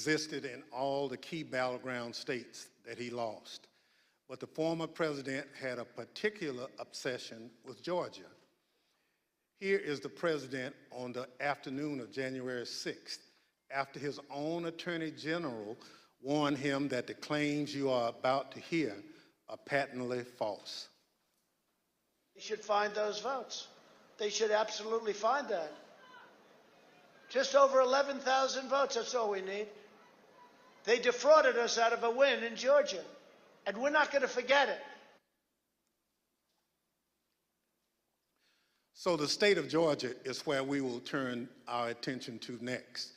existed in all the key battleground states that he lost. But the former president had a particular obsession with Georgia. Here is the president on the afternoon of January 6th, after his own attorney general warned him that the claims you are about to hear are patently false. They should find those votes. They should absolutely find that. Just over 11,000 votes, that's all we need. They defrauded us out of a win in Georgia, and we're not going to forget it. So the state of Georgia is where we will turn our attention to next.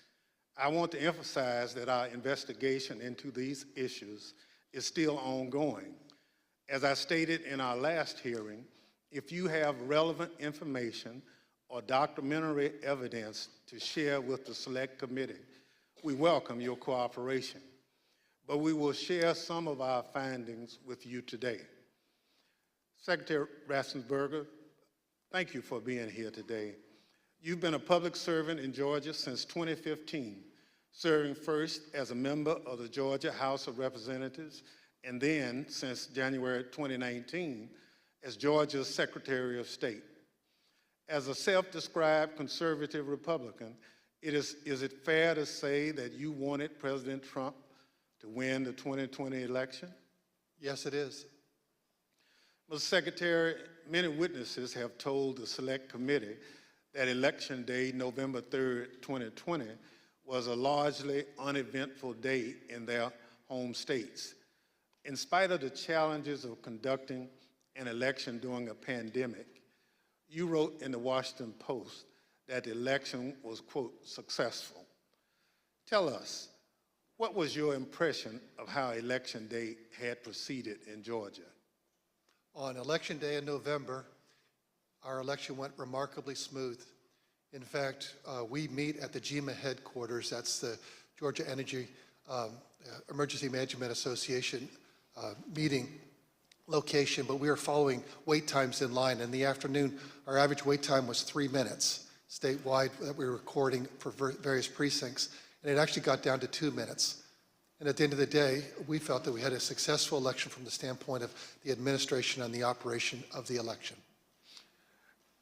I want to emphasize that our investigation into these issues is still ongoing. As I stated in our last hearing, if you have relevant information or documentary evidence to share with the Select Committee, we welcome your cooperation. But we will share some of our findings with you today. Secretary Raffensperger, thank you for being here today. You've been a public servant in Georgia since 2015, serving first as a member of the Georgia House of Representatives, and then since January 2019 as Georgia's Secretary of State. As a self-described conservative Republican, is it fair to say that you wanted President Trump to win the 2020 election? Yes, it is. Mr. Secretary, many witnesses have told the Select Committee that Election Day, November 3rd, 2020, was a largely uneventful day in their home states. In spite of the challenges of conducting an election during a pandemic, you wrote in the Washington Post that the election was, quote, successful. Tell us, what was your impression of how Election Day had proceeded in Georgia? On Election Day in November, our election went remarkably smooth. In fact, we meet at the GEMA headquarters. That's the Georgia Energy Emergency Management Association meeting location, but we were following wait times in line. In the afternoon, our average wait time was 3 minutes statewide that we were recording for various precincts, and it actually got down to 2 minutes. And at the end of the day, we felt that we had a successful election from the standpoint of the administration and the operation of the election.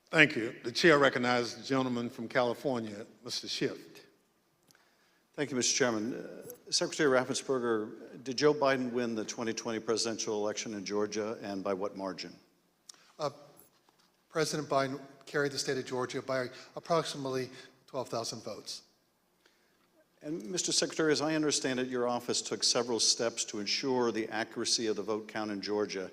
Thank you. The chair recognizes the gentleman from California, Mr. Schiff. Thank you, Mr. Chairman. Secretary Raffensperger, did Joe Biden win the 2020 presidential election in Georgia, and by what margin? President Biden carried the state of Georgia by approximately 12,000 votes. And Mr. Secretary, as I understand it, your office took several steps to ensure the accuracy of the vote count in Georgia,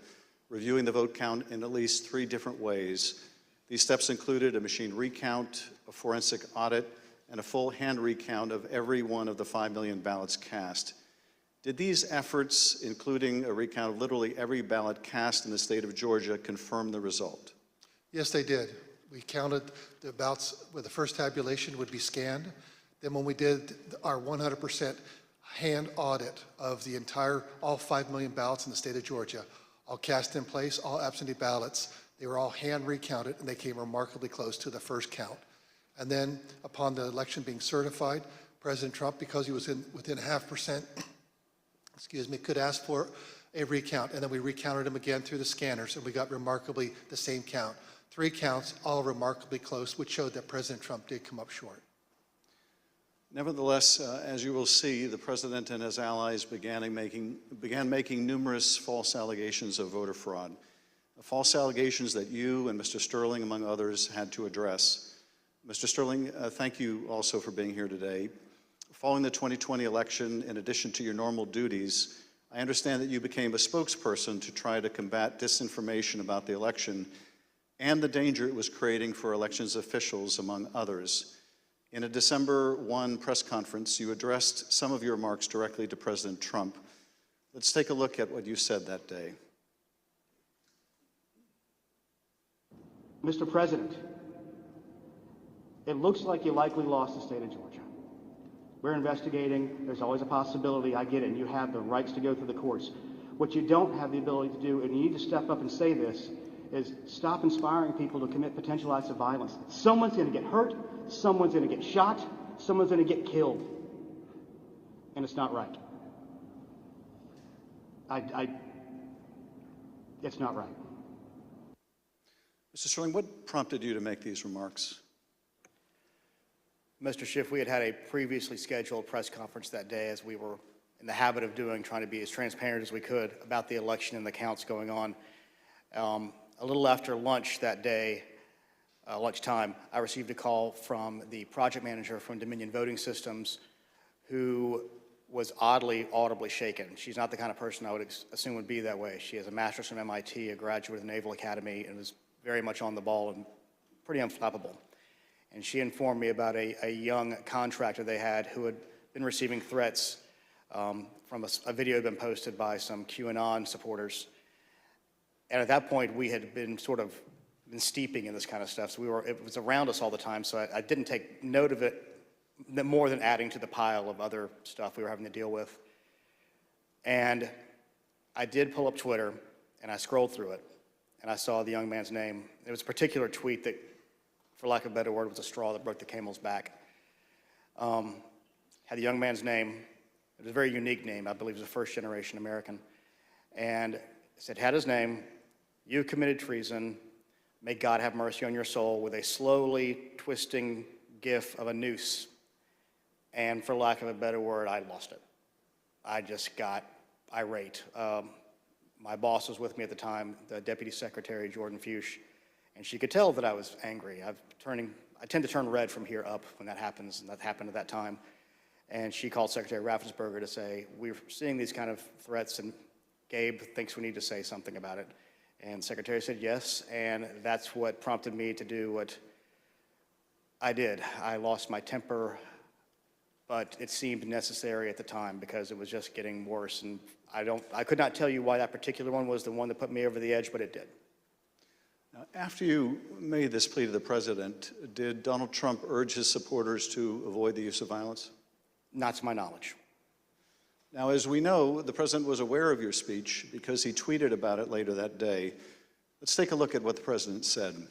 reviewing the vote count in at least 3 different ways. These steps included a machine recount, a forensic audit, and a full hand recount of every one of the 5 million ballots cast. Did these efforts, including a recount of literally every ballot cast in the state of Georgia, confirm the result? Yes, they did. We counted the ballots where the first tabulation would be scanned. Then when we did our 100% hand audit of the all 5 million ballots in the state of Georgia, all cast in place, all absentee ballots, they were all hand recounted, and they came remarkably close to the first count. And then upon the election being certified, President Trump, because he was within 0.5%, could ask for a recount. And then we recounted them again through the scanners, and we got remarkably the same count. 3 counts, all remarkably close, which showed that President Trump did come up short. Nevertheless, as you will see, the president and his allies began making numerous false allegations of voter fraud, false allegations that you and Mr. Sterling, among others, had to address. Mr. Sterling, thank you also for being here today. Following the 2020 election, in addition to your normal duties, I understand that you became a spokesperson to try to combat disinformation about the election and the danger it was creating for elections officials, among others. In a December 1 press conference, you addressed some of your remarks directly to President Trump. Let's take a look at what you said that day. Mr. President, it looks like you likely lost the state of Georgia. We're investigating. There's always a possibility. I get it, and you have the rights to go through the courts. What you don't have the ability to do, and you need to step up and say this, is stop inspiring people to commit potential acts of violence. Someone's going to get hurt. Someone's going to get shot. Someone's going to get killed. and it's not right. It's not right. Mr. Sterling, what prompted you to make these remarks? Mr. Schiff, we had a previously scheduled press conference that day, as we were in the habit of doing, trying to be as transparent as we could about the election and the counts going on. A little after lunch that day, lunchtime, I received a call from the project manager from Dominion Voting Systems, who was oddly, audibly shaken. She's not the kind of person I would assume would be that way. She has a master's from MIT, a graduate of the Naval Academy, and was very much on the ball and pretty unflappable. And she informed me about a young contractor they had who had been receiving threats from a video had been posted by some QAnon supporters. And at that point, we had been steeping in this kind of stuff. So it was around us all the time. So I didn't take note of it more than adding to the pile of other stuff we were having to deal with. And I did pull up Twitter, and I scrolled through it, and I saw the young man's name. It was a particular tweet that, for lack of a better word, was a straw that broke the camel's back. Had the young man's name. It was a very unique name. I believe he was a first-generation American. And it said, had his name, "You committed treason. May God have mercy on your soul," with a slowly twisting gif of a noose. And for lack of a better word, I lost it. I just got irate. My boss was with me at the time, the Deputy Secretary, Jordan Fuchs, and she could tell that I was angry. I tend to turn red from here up when that happens, and that happened at that time. And she called Secretary Raffensperger to say, "We're seeing these kind of threats, and Gabe thinks we need to say something about it." And the Secretary said yes, and that's what prompted me to do what I did. I lost my temper, but it seemed necessary at the time because it was just getting worse. And I could not tell you why that particular one was the one that put me over the edge, but it did. Now, after you made this plea to the president, did Donald Trump urge his supporters to avoid the use of violence? Not to my knowledge. Now, as we know, the president was aware of your speech because he tweeted about it later that day. Let's take a look at what the president said.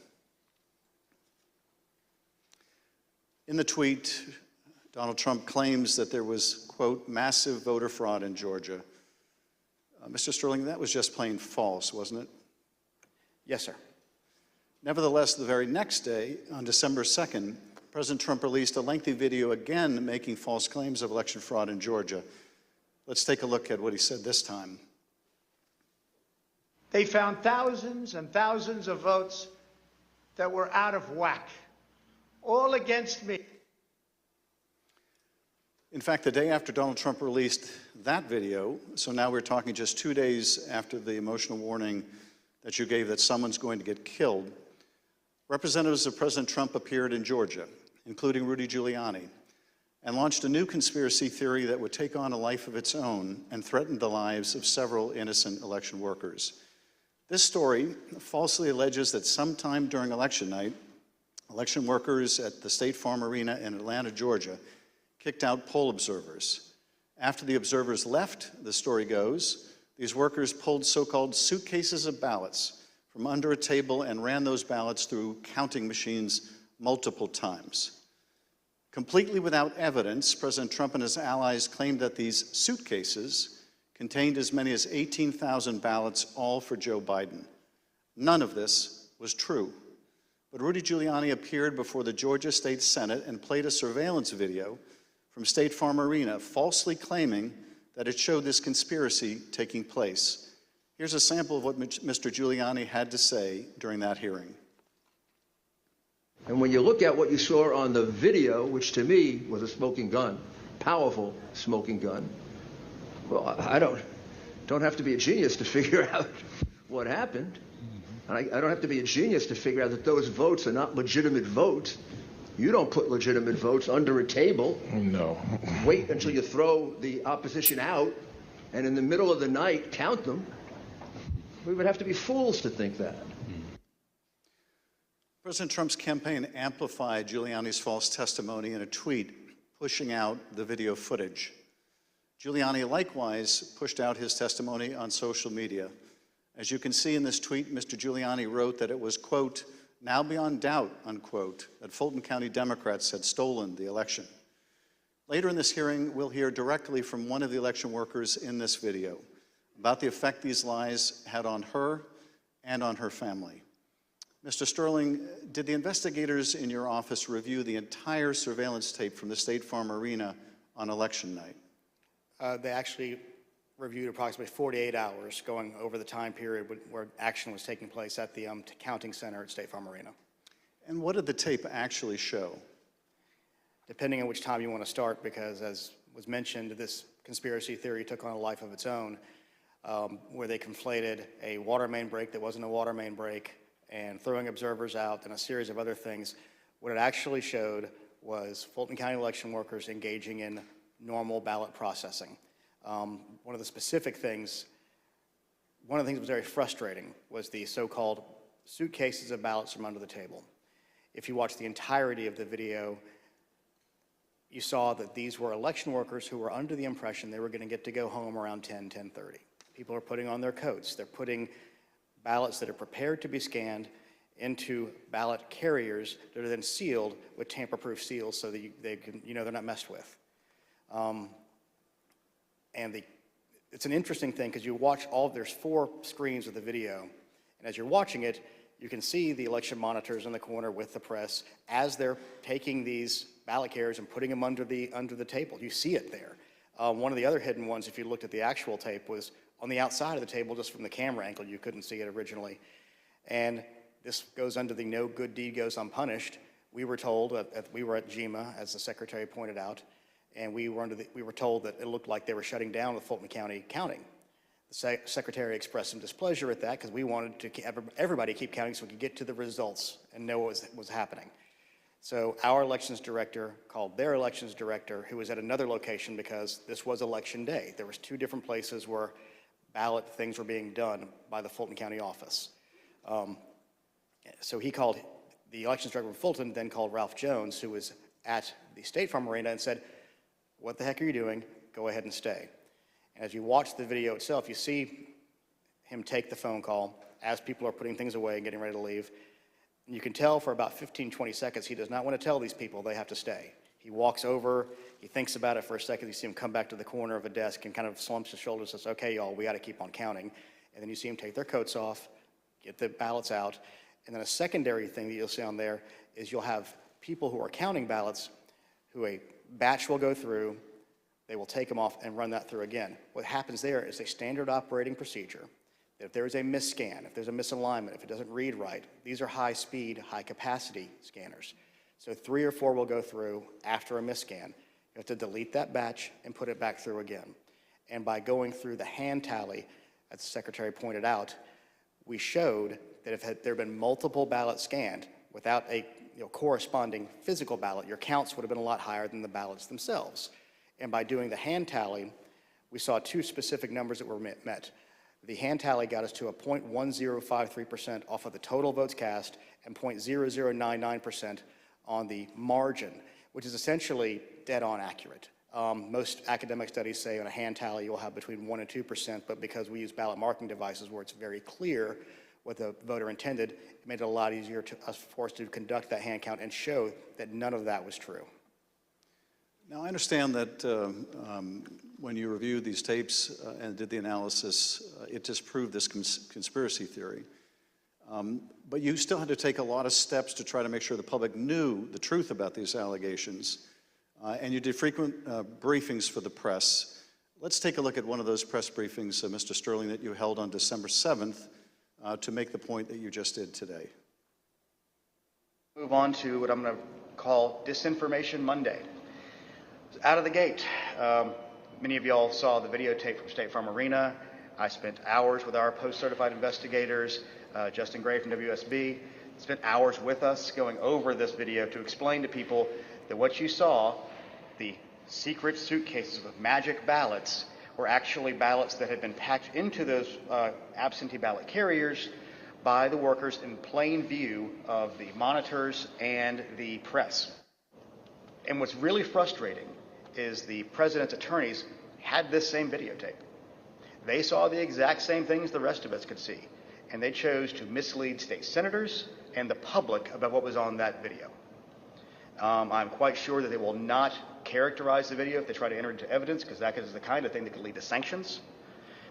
In the tweet, Donald Trump claims that there was, quote, "massive voter fraud in Georgia." Mr. Sterling, that was just plain false, wasn't it? Yes, sir. Nevertheless, the very next day, on December 2nd, President Trump released a lengthy video again making false claims of election fraud in Georgia. Let's take a look at what he said this time. They found thousands and thousands of votes that were out of whack, all against me. In fact, the day after Donald Trump released that video, so now we're talking just 2 days after the emotional warning that you gave that someone's going to get killed, representatives of President Trump appeared in Georgia, including Rudy Giuliani, and launched a new conspiracy theory that would take on a life of its own and threaten the lives of several innocent election workers. This story falsely alleges that sometime during election night, election workers at the State Farm Arena in Atlanta, Georgia, kicked out poll observers. After the observers left, the story goes, these workers pulled so-called suitcases of ballots from under a table and ran those ballots through counting machines multiple times. Completely without evidence, President Trump and his allies claimed that these suitcases contained as many as 18,000 ballots, all for Joe Biden. None of this was true. But Rudy Giuliani appeared before the Georgia State Senate and played a surveillance video from State Farm Arena, falsely claiming that it showed this conspiracy taking place. Here's a sample of what Mr. Giuliani had to say during that hearing. And when you look at what you saw on the video, which to me was a smoking gun, powerful smoking gun, well, I don't have to be a genius to figure out what happened. And I don't have to be a genius to figure out that those votes are not legitimate votes. You don't put legitimate votes under a table. No. Wait until you throw the opposition out, and in the middle of the night, count them. We would have to be fools to think that. President Trump's campaign amplified Giuliani's false testimony in a tweet, pushing out the video footage. Giuliani likewise pushed out his testimony on social media. As you can see in this tweet, Mr. Giuliani wrote that it was, quote, "now beyond doubt," unquote, that Fulton County Democrats had stolen the election. Later in this hearing, we'll hear directly from one of the election workers in this video about the effect these lies had on her and on her family. Mr. Sterling, did the investigators in your office review the entire surveillance tape from the State Farm Arena on election night? They actually reviewed approximately 48 hours going over the time period where action was taking place at the counting center at State Farm Arena. And what did the tape actually show? Depending on which time you want to start, because as was mentioned, this conspiracy theory took on a life of its own, where they conflated a water main break that wasn't a water main break and throwing observers out and a series of other things. What it actually showed was Fulton County election workers engaging in normal ballot processing. One of the things that was very frustrating was the so-called suitcases of ballots from under the table. If you watch the entirety of the video, you saw that these were election workers who were under the impression they were going to get to go home around 10:30. People are putting on their coats. They're putting ballots that are prepared to be scanned into ballot carriers that are then sealed with tamper-proof seals so that they're not messed with. It's an interesting thing because you watch there's 4 screens of the video, and as you're watching it, you can see the election monitors in the corner with the press as they're taking these ballot carriers and putting them under the table. You see it there. One of the other hidden ones, if you looked at the actual tape, was on the outside of the table, just from the camera angle. You couldn't see it originally. And this goes under the no good deed goes unpunished. We were told we were at GEMA, as the secretary pointed out, and we were told that it looked like they were shutting down the Fulton County counting. The secretary expressed some displeasure at that because we wanted to everybody keep counting so we could get to the results and know what was happening. So our elections director called their elections director, who was at another location because this was election day. There was 2 different places where ballot things were being done by the Fulton County office. So he called the elections director from Fulton, then called Ralph Jones, who was at the State Farm Arena, and said, "What the heck are you doing? Go ahead and stay." And as you watch the video itself, you see him take the phone call as people are putting things away and getting ready to leave. And you can tell for about 15, 20 seconds, he does not want to tell these people they have to stay. He walks over, he thinks about it for a second, you see him come back to the corner of a desk and kind of slumps his shoulders and says, "Okay, y'all, we got to keep on counting." And then you see him take their coats off, get the ballots out. And then a secondary thing that you'll see on there is you'll have people who are counting ballots who a batch will go through, they will take them off and run that through again. What happens there is a standard operating procedure. If there is a misscan, if there's a misalignment, if it doesn't read right, these are high-speed, high-capacity scanners. So 3 or 4 will go through after a misscan. You have to delete that batch and put it back through again. And by going through the hand tally, as the secretary pointed out, we showed that if there had been multiple ballots scanned without a corresponding physical ballot, your counts would have been a lot higher than the ballots themselves. And by doing the hand tally, we saw 2 specific numbers that were met. The hand tally got us to a 0.1053% off of the total votes cast and 0.0099% on the margin, which is essentially dead-on accurate. Most academic studies say on a hand tally you'll have between 1% and 2%, but because we use ballot marking devices where it's very clear what the voter intended, it made it a lot easier for us to conduct that hand count and show that none of that was true. Now, I understand that when you reviewed these tapes and did the analysis, it disproved this conspiracy theory. But you still had to take a lot of steps to try to make sure the public knew the truth about these allegations. And you did frequent briefings for the press. Let's take a look at one of those press briefings, Mr. Sterling, that you held on December 7th to make the point that you just did today. Move on to what I'm going to call Disinformation Monday. Out of the gate, many of y'all saw the videotape from State Farm Arena. I spent hours with our post-certified investigators, Justin Gray from WSB, spent hours with us going over this video to explain to people that what you saw, the secret suitcases with magic ballots, were actually ballots that had been packed into those absentee ballot carriers by the workers in plain view of the monitors and the press. And what's really frustrating is the president's attorneys had this same videotape. They saw the exact same things the rest of us could see, and they chose to mislead state senators and the public about what was on that video. I'm quite sure that they will not characterize the video if they try to enter it into evidence, because that is the kind of thing that could lead to sanctions,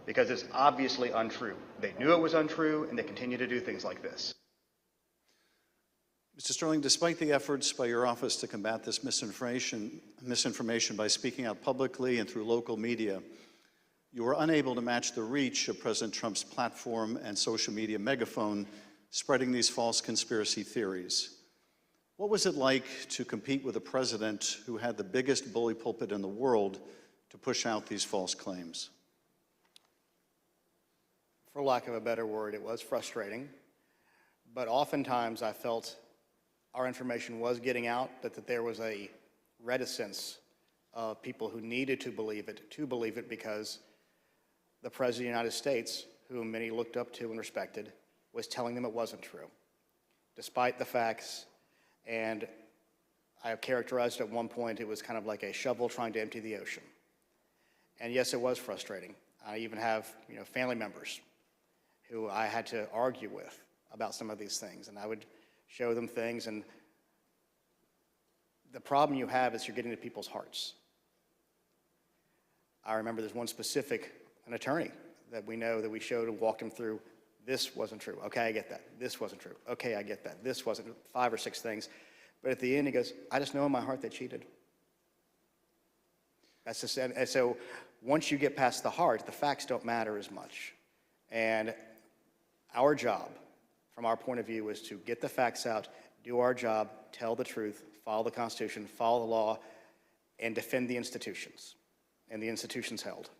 because it's obviously untrue. They knew it was untrue, and they continue to do things like this. Mr. Sterling, despite the efforts by your office to combat this misinformation by speaking out publicly and through local media, you were unable to match the reach of President Trump's platform and social media megaphone spreading these false conspiracy theories. What was it like to compete with a president who had the biggest bully pulpit in the world to push out these false claims? For lack of a better word, it was frustrating. But oftentimes I felt our information was getting out, but that there was a reticence of people who needed to believe it because the President of the United States, whom many looked up to and respected, was telling them it wasn't true, despite the facts. And I have characterized at one point, it was kind of like a shovel trying to empty the ocean. And yes, it was frustrating. I even have, family members who I had to argue with about some of these things, and I would show them things, and the problem you have is you're getting to people's hearts. I remember there's one specific, an attorney that we know that we showed and walked him through, this wasn't true, okay, I get that, this wasn't true, okay, I get that, this wasn't, 5 or 6 things, but at the end he goes, I just know in my heart they cheated. That's just, and so once you get past the heart, the facts don't matter as much. And our job, from our point of view, is to get the facts out, do our job, tell the truth, follow the Constitution, follow the law, and defend the institutions, and the institutions held.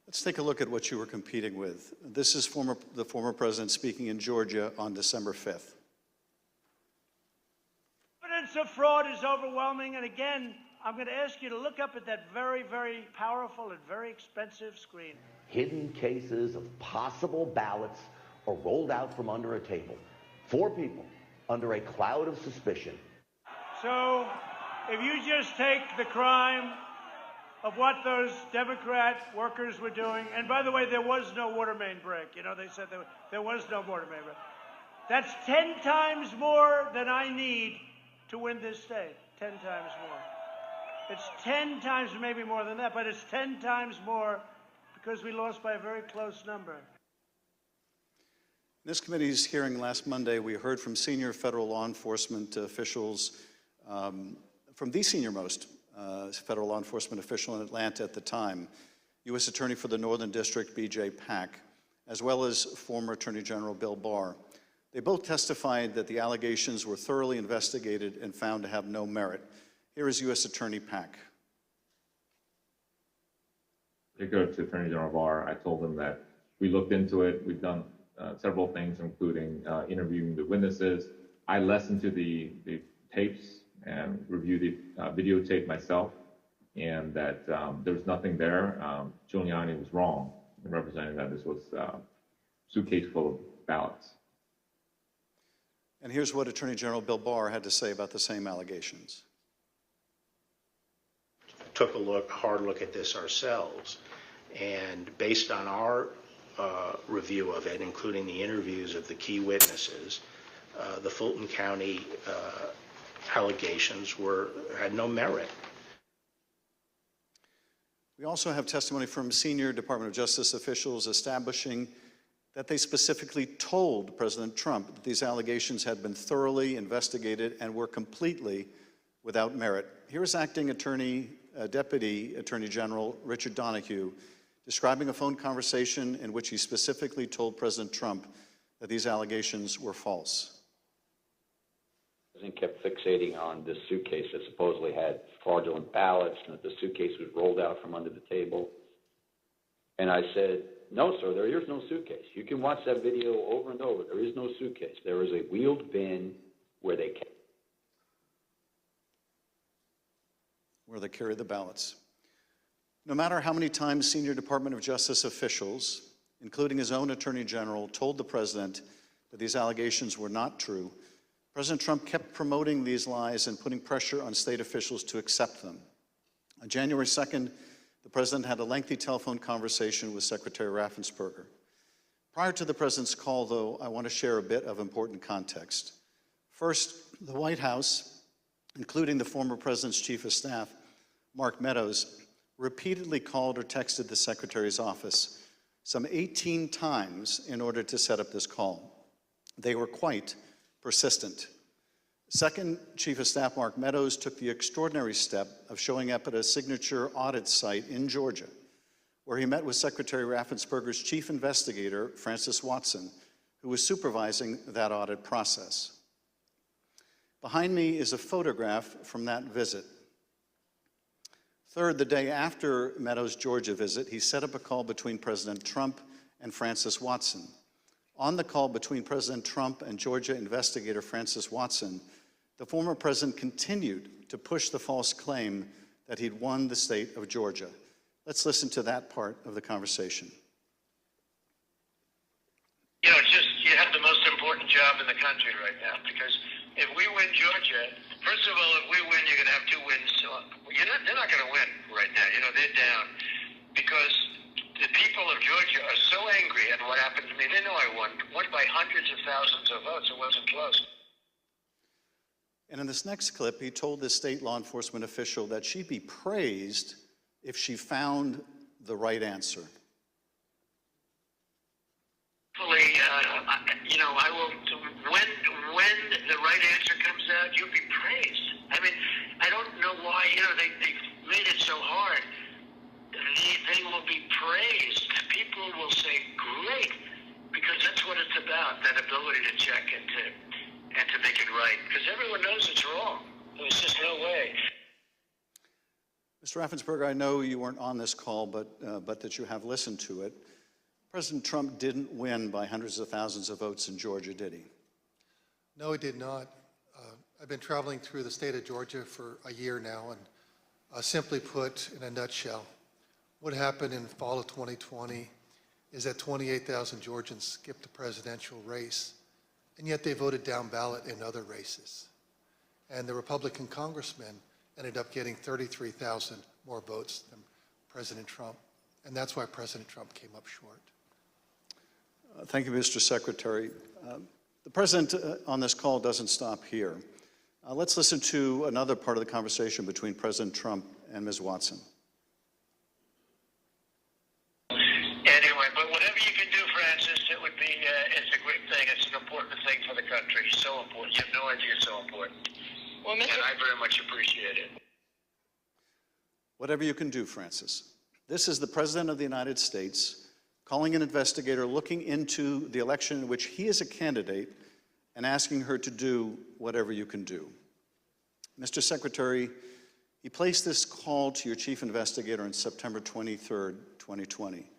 Let's take a look at what you were competing with. This is the former president speaking in Georgia on December 5th. Evidence of fraud is overwhelming, and again, I'm going to ask you to look up at that very, very powerful and very expensive screen. Hidden cases of possible ballots are rolled out from under a table. 4 people under a cloud of suspicion. So, if you just take the crime of what those Democrat workers were doing, and by the way, there was no water main break. They said there was no water main break. That's 10 times more than I need to win this state. 10 times more. It's 10 times, maybe more than that, but it's 10 times more because we lost by a very close number. In this committee's hearing last Monday, we heard from senior federal law enforcement officials, from the senior-most federal law enforcement official in Atlanta at the time, U.S. Attorney for the Northern District, B.J. Pack, as well as former Attorney General Bill Barr. They both testified that the allegations were thoroughly investigated and found to have no merit. Here is U.S. Attorney Pack. Particular to Attorney General Barr, I told him that we looked into it. We've done several things, including interviewing the witnesses. I listened to the tapes and reviewed the videotape myself, and that there was nothing there. Giuliani was wrong in representing that this was a suitcase full of ballots. And here's what Attorney General Bill Barr had to say about the same allegations. Took a hard look at this ourselves, and based on our review of it, including the interviews of the key witnesses, the Fulton County allegations had no merit. We also have testimony from senior Department of Justice officials establishing that they specifically told President Trump that these allegations had been thoroughly investigated and were completely without merit. Here's Acting Deputy Attorney General Richard Donoghue describing a phone conversation in which he specifically told President Trump that these allegations were false. The president kept fixating on this suitcase that supposedly had fraudulent ballots and that the suitcase was rolled out from under the table. And I said, no, sir, there is no suitcase. You can watch that video over and over. There is no suitcase. There is a wheeled bin where they carry the ballots. No matter how many times senior Department of Justice officials, including his own Attorney General, told the president that these allegations were not true, President Trump kept promoting these lies and putting pressure on state officials to accept them. On January 2nd, the president had a lengthy telephone conversation with Secretary Raffensperger. Prior to the president's call, though, I want to share a bit of important context. First, the White House, including the former president's chief of staff, Mark Meadows, repeatedly called or texted the Secretary's office some 18 times in order to set up this call. They were quite persistent. Second Chief of Staff Mark Meadows took the extraordinary step of showing up at a signature audit site in Georgia, where he met with Secretary Raffensperger's chief investigator, Francis Watson, who was supervising that audit process. Behind me is a photograph from that visit. Third, the day after Meadows' Georgia visit, he set up a call between President Trump and Francis Watson. On the call between President Trump and Georgia investigator Francis Watson, the former president continued to push the false claim that he'd won the state of Georgia. Let's listen to that part of the conversation. You know, it's just, you have the most important job in the country right now, because if we win Georgia, first of all, if we win, you're going to have 2 wins. They're not going to win right now. You know, they're down because the people of Georgia are so angry at what happened to me. They know I won by hundreds of thousands of votes. It wasn't close. And in this next clip, he told this state law enforcement official that she'd be praised if she found the right answer. Hopefully, you know, I will, when the right answer comes out, you'll be praised. I mean, I don't know why, you know, they've made it so hard. The thing will be praised. People will say, great, because that's what it's about, that ability to check and to make it right, because everyone knows it's wrong. There's just no way. Mr. Raffensperger, I know you weren't on this call, but that you have listened to it. President Trump didn't win by hundreds of thousands of votes in Georgia, did he? No, he did not. I've been traveling through the state of Georgia for a year now, and simply put, in a nutshell, what happened in fall of 2020 is that 28,000 Georgians skipped the presidential race, and yet they voted down ballot in other races. And the Republican congressman ended up getting 33,000 more votes than President Trump, and that's why President Trump came up short. Thank you, Mr. Secretary. The president on this call doesn't stop here. Let's listen to another part of the conversation between President Trump and Ms. Watson. Anyway, but whatever you can do, Francis, it would be, it's a great thing. It's an important thing for the country. So important. You have no idea it's so important. Well, and I very much appreciate it. Whatever you can do, Francis. This is the President of the United States calling an investigator looking into the election in which he is a candidate and asking her to do whatever you can do. Mr. Secretary, he placed this call to your chief investigator on September 23rd, 2020.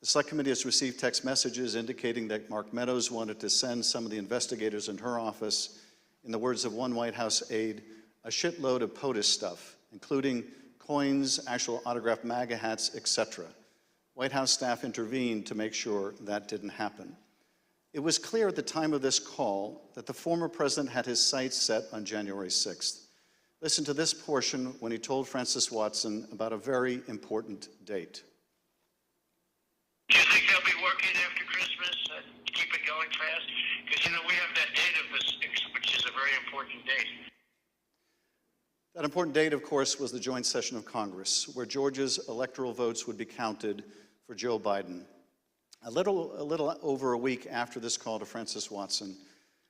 The Select Committee has received text messages indicating that Mark Meadows wanted to send some of the investigators in her office, in the words of one White House aide, a shitload of POTUS stuff, including coins, actual autographed MAGA hats, etc. White House staff intervened to make sure that didn't happen. It was clear at the time of this call that the former president had his sights set on January 6th. Listen to this portion when he told Francis Watson about a very important date. Do you think they'll be working after Christmas to keep it going fast? Because, you know, we have that date of the 6th, which is a very important date. That important date, of course, was the joint session of Congress, where Georgia's electoral votes would be counted for Joe Biden. A little over a week after this call to Francis Watson,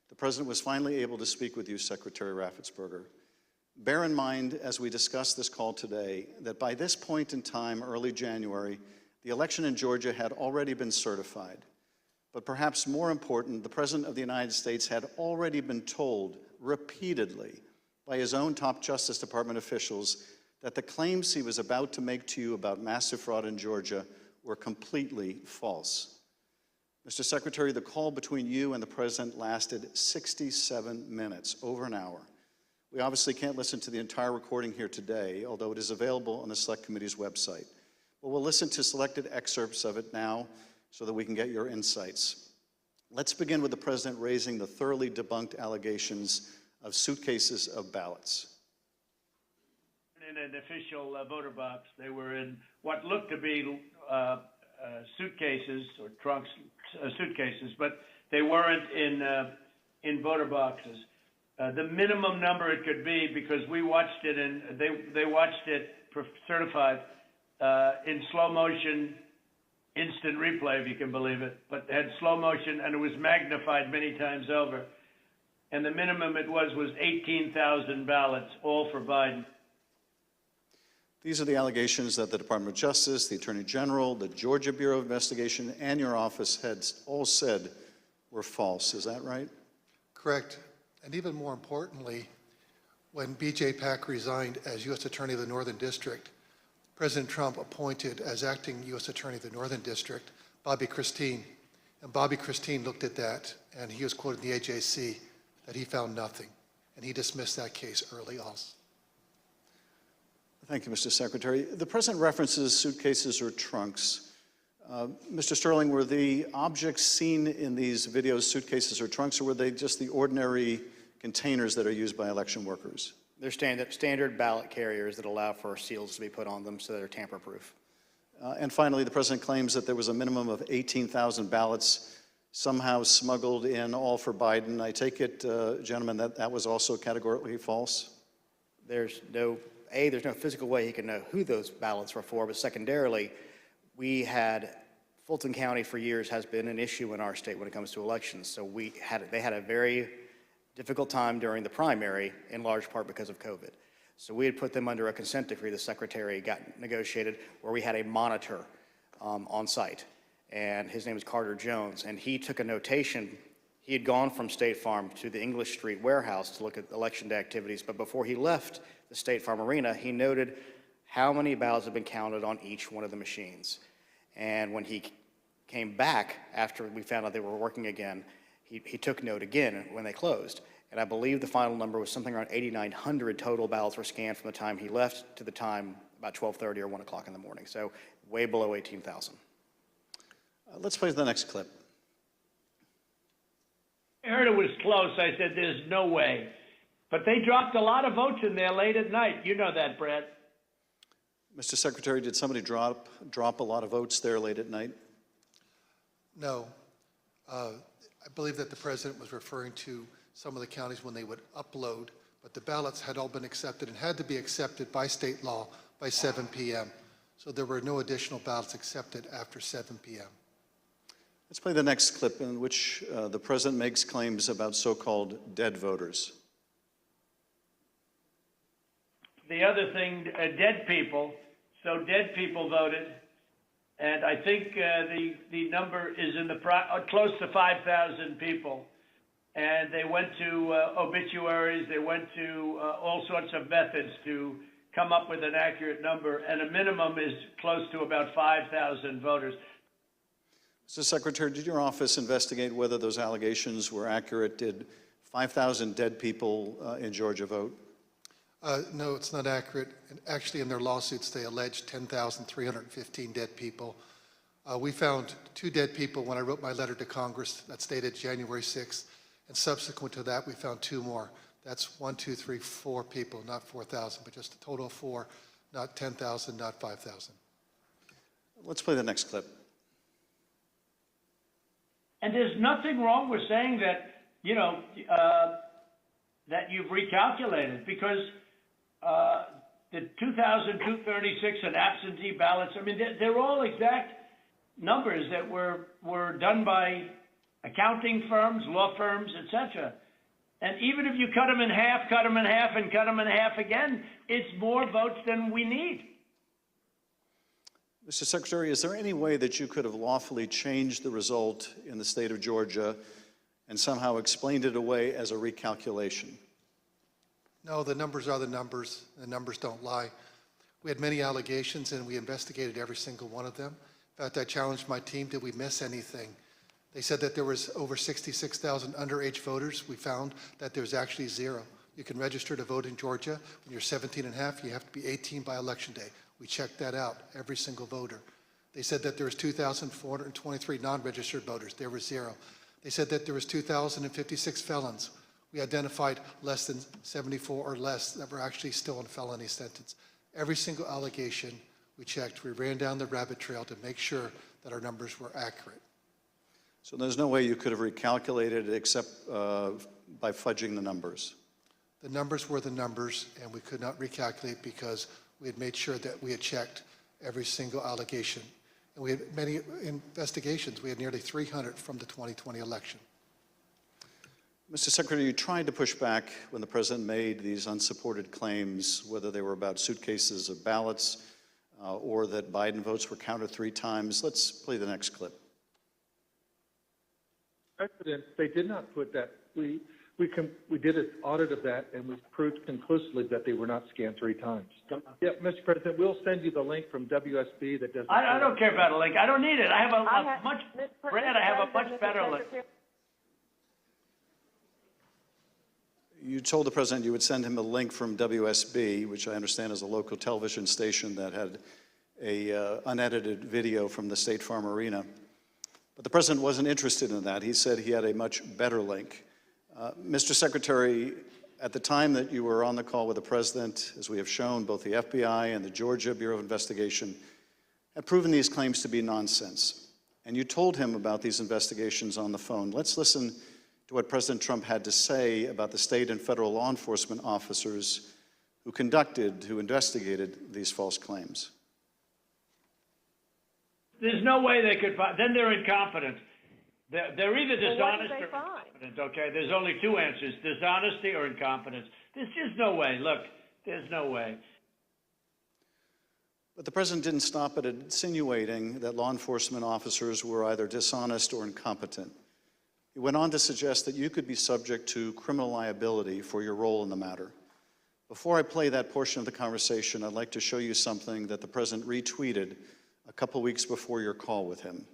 the president was finally able to speak with you, Secretary Raffensperger. Bear in mind, as we discuss this call today, that by this point in time, early January, the election in Georgia had already been certified. But perhaps more important, the President of the United States had already been told repeatedly by his own top Justice Department officials that the claims he was about to make to you about massive fraud in Georgia were completely false. Mr. Secretary, the call between you and the President lasted 67 minutes, over an hour. We obviously can't listen to the entire recording here today, although it is available on the Select Committee's website. But we'll listen to selected excerpts of it now so that we can get your insights. Let's begin with the President raising the thoroughly debunked allegations of suitcases of ballots. In an official voter box, they were in what looked to be suitcases or trunks, suitcases, but they weren't in voter boxes. The minimum number it could be, because we watched it and they watched it certified in slow motion, instant replay, if you can believe it, but had slow motion, and it was magnified many times over. And the minimum it was 18,000 ballots, all for Biden. These are the allegations that the Department of Justice, the Attorney General, the Georgia Bureau of Investigation, and your office had all said were false. Is that right? Correct. And even more importantly, when B.J. Pak resigned as U.S. Attorney of the Northern District, President Trump appointed as acting U.S. Attorney of the Northern District Bobby Christine. And Bobby Christine looked at that, and he was quoted in the AJC that he found nothing. And he dismissed that case early also. Thank you, Mr. Secretary. The President references suitcases or trunks. Mr. Sterling, were the objects seen in these videos suitcases or trunks, or were they just the ordinary containers that are used by election workers? They're standard ballot carriers that allow for seals to be put on them so they're tamper-proof. And finally, the President claims that there was a minimum of 18,000 ballots somehow smuggled in, all for Biden. I take it, gentlemen, that that was also categorically false? There's no physical way he can know who those ballots were for, but secondarily, Fulton County for years has been an issue in our state when it comes to elections. So they had a very difficult time during the primary, in large part because of COVID. So we had put them under a consent decree the Secretary got negotiated, where we had a monitor on site. And his name is Carter Jones, and he took a notation. He had gone from State Farm to the English Street warehouse to look at election day activities, but before he left the State Farm Arena, he noted how many ballots had been counted on each one of the machines. And when he came back after we found out they were working again, he took note again when they closed. And I believe the final number was something around 8,900 total ballots were scanned from the time he left to the time about 12:30 or 1 o'clock in the morning. So way below 18,000. Let's play the next clip. I heard it was close. I said, there's no way. But they dropped a lot of votes in there late at night. You know that, Brad. Mr. Secretary, did somebody drop a lot of votes there late at night? No. I believe that the President was referring to some of the counties when they would upload, but the ballots had all been accepted and had to be accepted by state law by 7 p.m. So there were no additional ballots accepted after 7 p.m. Let's play the next clip in which the President makes claims about so-called dead voters. The other thing, dead people. So dead people voted. And I think the number is in the close to 5,000 people. And they went to obituaries, they went to all sorts of methods to come up with an accurate number, and a minimum is close to about 5,000 voters. Mr. Secretary, did your office investigate whether those allegations were accurate? Did 5,000 dead people in Georgia vote? No, it's not accurate. And actually, in their lawsuits, they allege 10,315 dead people. We found 2 dead people when I wrote my letter to Congress that's dated January 6th. And subsequent to that, we found 2 more. That's 1, 2, 3, 4 people, not 4,000, but just a total of 4, not 10,000, not 5,000. Let's play the next clip. And there's nothing wrong with saying that, that you've recalculated, because the 2,236 and absentee ballots, I mean, they're all exact numbers that were done by accounting firms, law firms, etc. And even if you cut them in half, and cut them in half again, it's more votes than we need. Mr. Secretary, is there any way that you could have lawfully changed the result in the state of Georgia and somehow explained it away as a recalculation? No, the numbers are the numbers. The numbers don't lie. We had many allegations, and we investigated every single one of them. In fact, I challenged my team, did we miss anything? They said that there was over 66,000 underage voters. We found that there's actually 0. You can register to vote in Georgia. When you're 17 and a half, you have to be 18 by election day. We checked that out, every single voter. They said that there was 2,423 non-registered voters. There were 0. They said that there was 2,056 felons. We identified less than 74 or less that were actually still in felony sentence. Every single allegation we checked. We ran down the rabbit trail to make sure that our numbers were accurate. So there's no way you could have recalculated it except by fudging the numbers? The numbers were the numbers, and we could not recalculate because we had made sure that we had checked every single allegation. And we had many investigations. We had nearly 300 from the 2020 election. Mr. Secretary, you tried to push back when the president made these unsupported claims, whether they were about suitcases of ballots or that Biden votes were counted 3 times. Let's play the next clip. President, they did not put that. We did an audit of that, and we proved conclusively that they were not scanned 3 times. Yeah, Mr. President, we'll send you the link from WSB that doesn't. I don't care about a link. I don't need it. I have a much, Brad, I have a much better link. You told the president you would send him a link from WSB, which I understand is a local television station that had a unedited video from the State Farm Arena. But the president wasn't interested in that. He said he had a much better link. Mr. Secretary, at the time that you were on the call with the president, as we have shown, both the FBI and the Georgia Bureau of Investigation have proven these claims to be nonsense. And you told him about these investigations on the phone. Let's listen to what President Trump had to say about the state and federal law enforcement officers who investigated these false claims. There's no way they could find, then they're incompetent. They're either dishonest or incompetent, okay? There's only 2 answers, dishonesty or incompetence. There's just no way. Look, there's no way. But the president didn't stop at insinuating that law enforcement officers were either dishonest or incompetent. He went on to suggest that you could be subject to criminal liability for your role in the matter. Before I play that portion of the conversation, I'd like to show you something that the president retweeted a couple weeks before your call with him.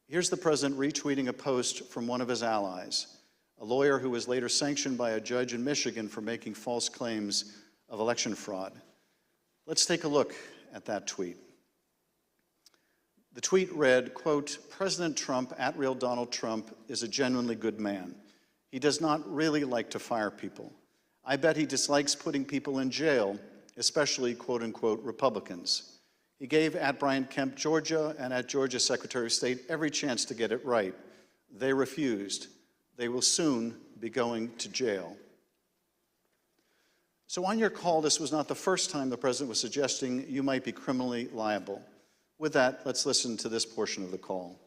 Here's the president retweeting a post from one of his allies, a lawyer who was later sanctioned by a judge in Michigan for making false claims of election fraud. Let's take a look at that tweet. The tweet read, quote, "President Trump, @RealDonaldTrump, is a genuinely good man. He does not really like to fire people. I bet he dislikes putting people in jail, especially, quote unquote, Republicans. He gave @Brian Kemp, Georgia, and @Georgia Secretary of State every chance to get it right. They refused. They will soon be going to jail." So on your call, this was not the first time the president was suggesting you might be criminally liable. With that, let's listen to this portion of the call.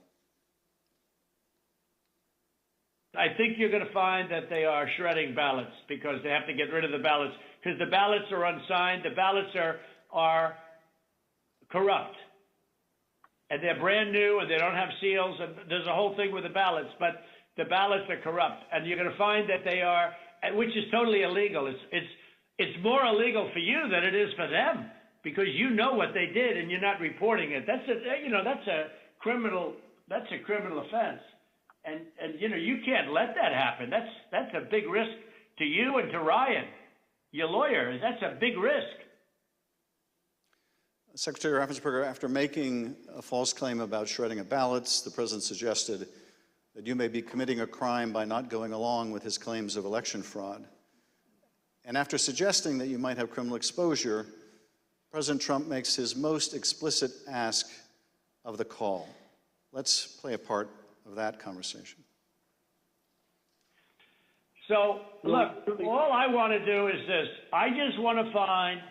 I think you're going to find that they are shredding ballots because they have to get rid of the ballots because the ballots are unsigned. The ballots are corrupt. And they're brand new and they don't have seals. And there's a whole thing with the ballots, but the ballots are corrupt. And you're going to find that they are, which is totally illegal. It's more illegal for you than it is for them because you know what they did and you're not reporting it. That's a criminal offense. And you can't let that happen. That's a big risk to you and to Ryan, your lawyer. That's a big risk. Secretary Raffensperger, after making a false claim about shredding of ballots, the president suggested that you may be committing a crime by not going along with his claims of election fraud. And after suggesting that you might have criminal exposure, President Trump makes his most explicit ask of the call. Let's play a part of that conversation. So, look, all I want to do is this. I just want to find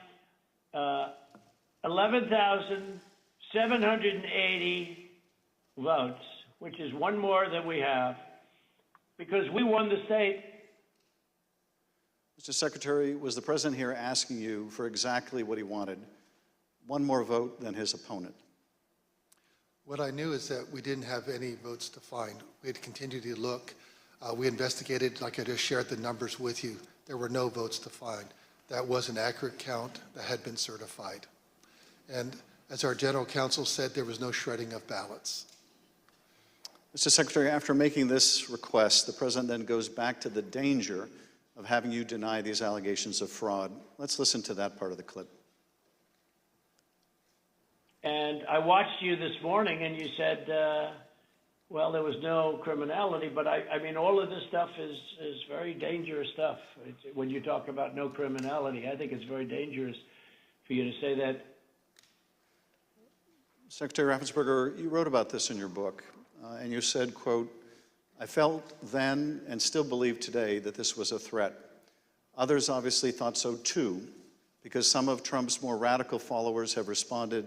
11,780 votes, which is one more than we have, because we won the state. Mr. Secretary, was the president here asking you for exactly what he wanted, one more vote than his opponent? What I knew is that we didn't have any votes to find. We had continued to look. We investigated, like I just shared the numbers with you. There were no votes to find. That was an accurate count that had been certified. And as our general counsel said, there was no shredding of ballots. Mr. Secretary, after making this request, the president then goes back to the danger of having you deny these allegations of fraud. Let's listen to that part of the clip. And I watched you this morning and you said, well, there was no criminality, but I mean, all of this stuff is very dangerous stuff. When you talk about no criminality, I think it's very dangerous for you to say that. Secretary Raffensperger, you wrote about this in your book, and you said, quote, "I felt then and still believe today that this was a threat. Others obviously thought so too. because some of Trump's more radical followers have responded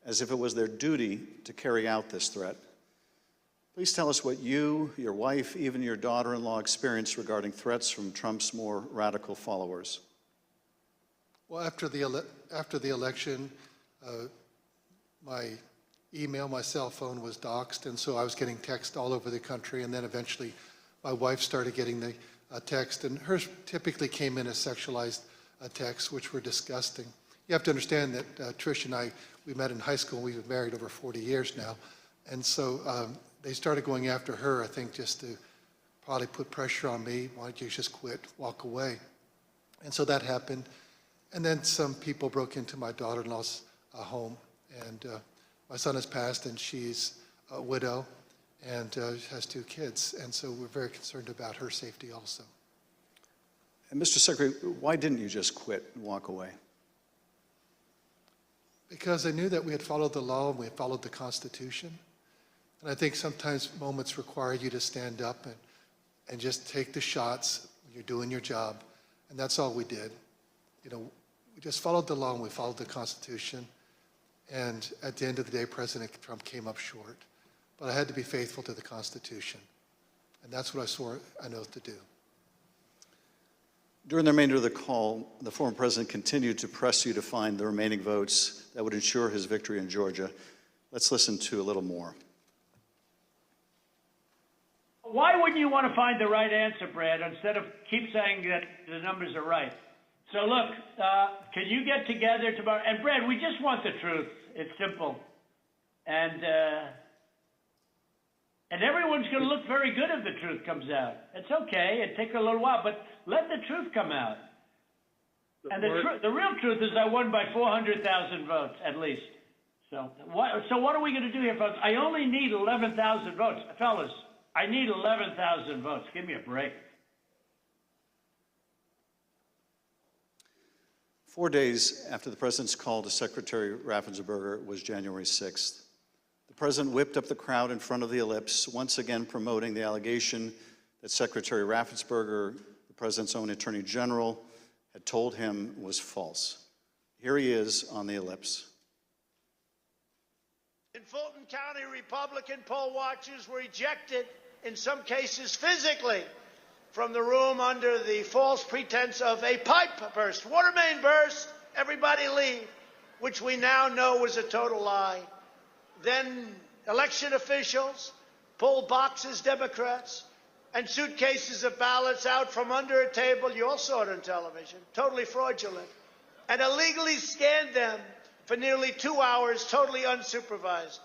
as if it was their duty to carry out this threat. Please tell us what you, your wife, even your daughter-in-law experienced regarding threats from Trump's more radical followers. Well, after the election, my email, my cell phone was doxxed, and so I was getting texts all over the country, and then eventually my wife started getting the text, and hers typically came in as sexualized texts, which were disgusting. You have to understand that Trish and I, we met in high school, and we've been married over 40 years now, and so they started going after her, I think, just to probably put pressure on me. Why don't you just quit, walk away? And so that happened. And then some people broke into my daughter-in-law's home, and my son has passed, and she's a widow and has 2 kids, and so we're very concerned about her safety also. And Mr. Secretary, why didn't you just quit and walk away? Because I knew that we had followed the law and we had followed the Constitution. And I think sometimes moments require you to stand up and just take the shots when you're doing your job. And that's all we did. You know, we just followed the law and we followed the Constitution. And at the end of the day, President Trump came up short. But I had to be faithful to the Constitution. And that's what I swore an oath to do. During the remainder of the call, the former president continued to press you to find the remaining votes that would ensure his victory in Georgia. Let's listen to a little more. Why wouldn't you want to find the right answer, Brad, instead of keep saying that the numbers are right? So look, can you get together tomorrow? And Brad, we just want the truth. It's simple. And everyone's going to look very good if the truth comes out. It's okay. It takes a little while, but let the truth come out. And the real truth is I won by 400,000 votes, at least. So what are we going to do here, folks? I only need 11,000 votes. Fellas, I need 11,000 votes. Give me a break. 4 days after the president's call to Secretary Raffensperger was January 6th. The president whipped up the crowd in front of the ellipse, once again promoting the allegation that Secretary Raffensperger, the president's own attorney general, had told him was false. Here he is on the ellipse. In Fulton County, Republican poll watchers were ejected, in some cases physically, from the room under the false pretense of a pipe burst, water main burst, everybody leave, which we now know was a total lie. Then election officials pulled boxes, Democrats, and suitcases of ballots out from under a table, you all saw it on television, totally fraudulent, and illegally scanned them for nearly 2 hours, totally unsupervised.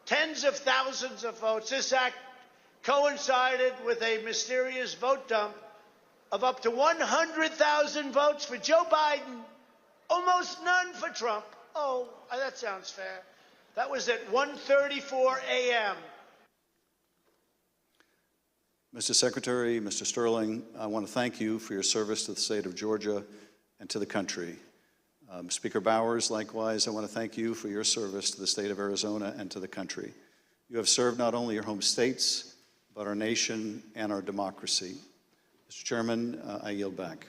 Tens of thousands of votes. This act coincided with a mysterious vote dump of up to 100,000 votes for Joe Biden, almost none for Trump. Oh, that sounds fair. That was at 1:34 a.m. Mr. Secretary, Mr. Sterling, I want to thank you for your service to the state of Georgia and to the country. Speaker Bowers, likewise, I want to thank you for your service to the state of Arizona and to the country. You have served not only your home states, but our nation and our democracy. Mr. Chairman, I yield back.